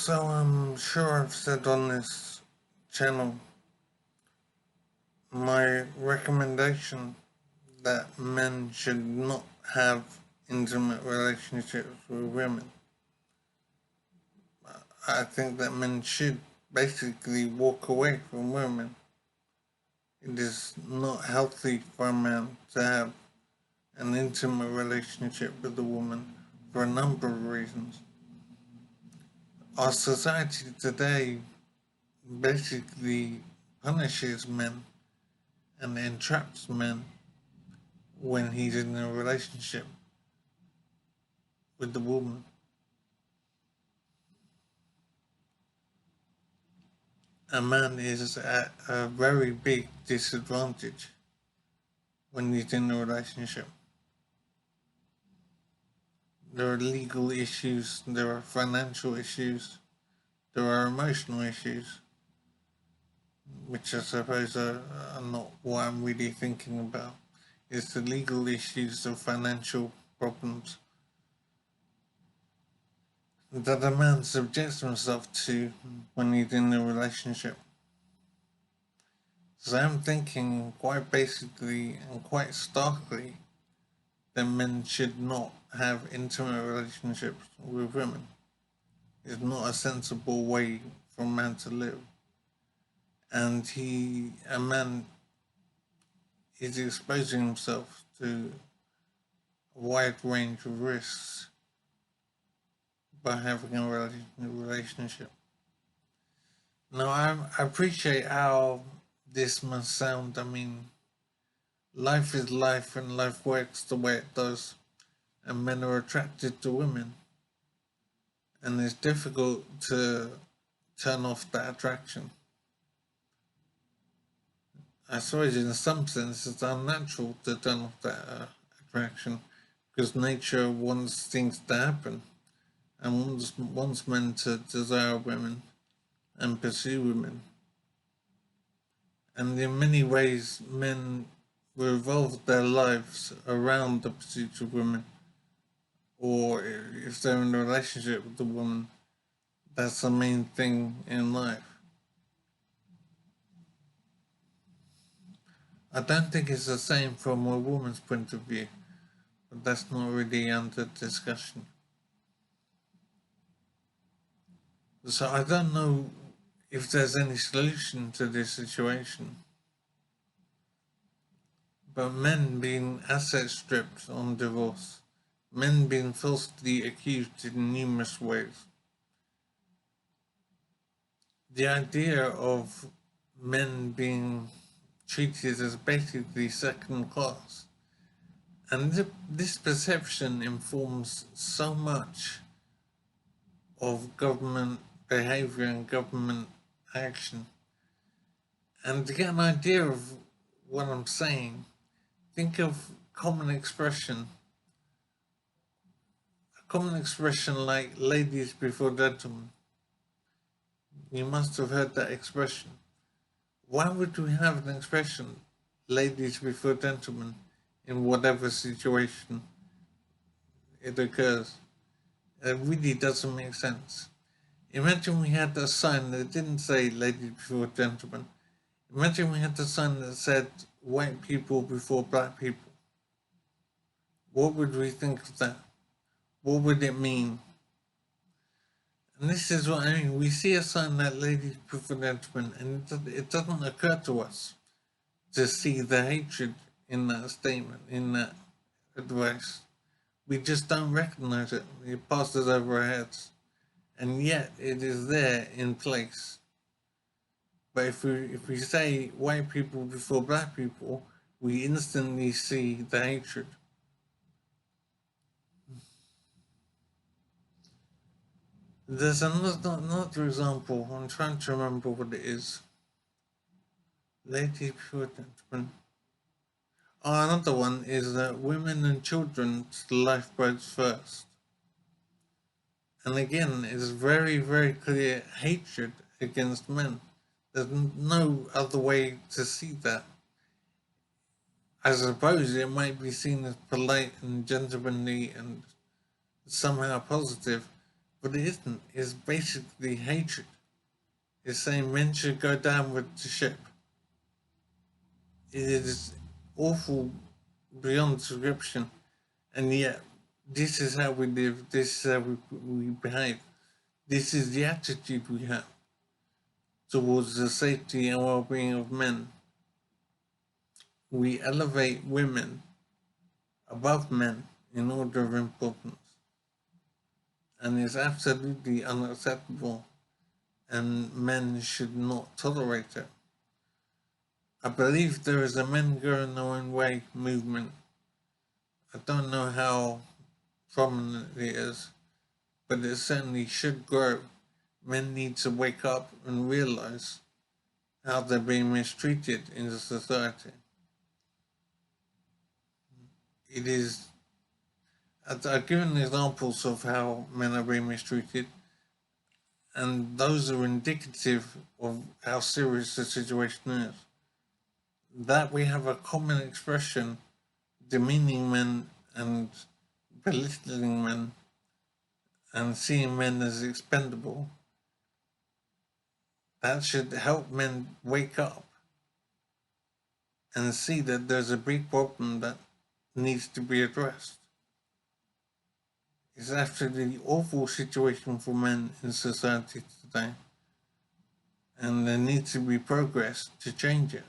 So I'm sure I've said on this channel my recommendation that men should not have intimate relationships with women. I think that men should basically walk away from women. It is not healthy for a man to have an intimate relationship with a woman for a number of reasons. Our society today basically punishes men and entraps men when he's in a relationship with the woman. A man is at a very big disadvantage when he's in a relationship. There are legal issues, there are financial issues, there are emotional issues, which I suppose are not what I'm really thinking about. It's the legal issues, the financial problems that a man subjects himself to when he's in a relationship. So I'm thinking quite basically and quite starkly that men should not have intimate relationships with women. It's not a sensible way for a man to live. And a man is exposing himself to a wide range of risks by having a relationship. Now, I appreciate how this must sound. I mean, life is life and life works the way it does, and men are attracted to women. And it's difficult to turn off that attraction. I suppose in some sense it's unnatural to turn off that attraction because nature wants things to happen and wants men to desire women and pursue women. And in many ways, men revolve their lives around the pursuit of women, or if they're in a relationship with a woman, that's the main thing in life. I don't think it's the same from a woman's point of view, but that's not really under discussion. So I don't know if there's any solution to this situation. But men being asset stripped on divorce, men being falsely accused in numerous ways. The idea of men being treated as basically second class. And this perception informs so much of government behavior and government action. And to get an idea of what I'm saying, think of common expression. A common expression like ladies before gentlemen. You must have heard that expression. Why would we have an expression, ladies before gentlemen, in whatever situation it occurs? It really doesn't make sense. Imagine we had a sign that didn't say ladies before gentlemen. Imagine we had a sign that said white people before black people. What would we think of that? What would it mean? And this is what I mean. We see a sign like ladies before gentlemen, and it doesn't occur to us to see the hatred in that statement, in that advice. We just don't recognize it. It passes over our heads. And yet it is there in place. But if we say white people before black people, we instantly see the hatred. There's another example. I'm trying to remember what it is. Ladies before gentlemen. Oh, another one is that women and children to the lifeboats first. And again, it's very, very clear hatred against men. There's no other way to see that. I suppose it might be seen as polite and gentlemanly and somehow positive, but it isn't. It's basically hatred. It's saying men should go down with the ship. It is awful beyond description, and yet this is how we live, this is how we behave. This is the attitude we have towards the safety and well-being of men. We elevate women above men in order of importance, and it's absolutely unacceptable, and men should not tolerate it. I believe there is a men going their own way movement. I don't know how prominent it is, but it certainly should grow. Men need to wake up and realize how they're being mistreated in the society. It is, I've given examples of how men are being mistreated, and those are indicative of how serious the situation is. That we have a common expression demeaning men and belittling men and seeing men as expendable, that should help men wake up and see that there's a big problem that needs to be addressed. It's absolutely awful situation for men in society today, and there needs to be progress to change it.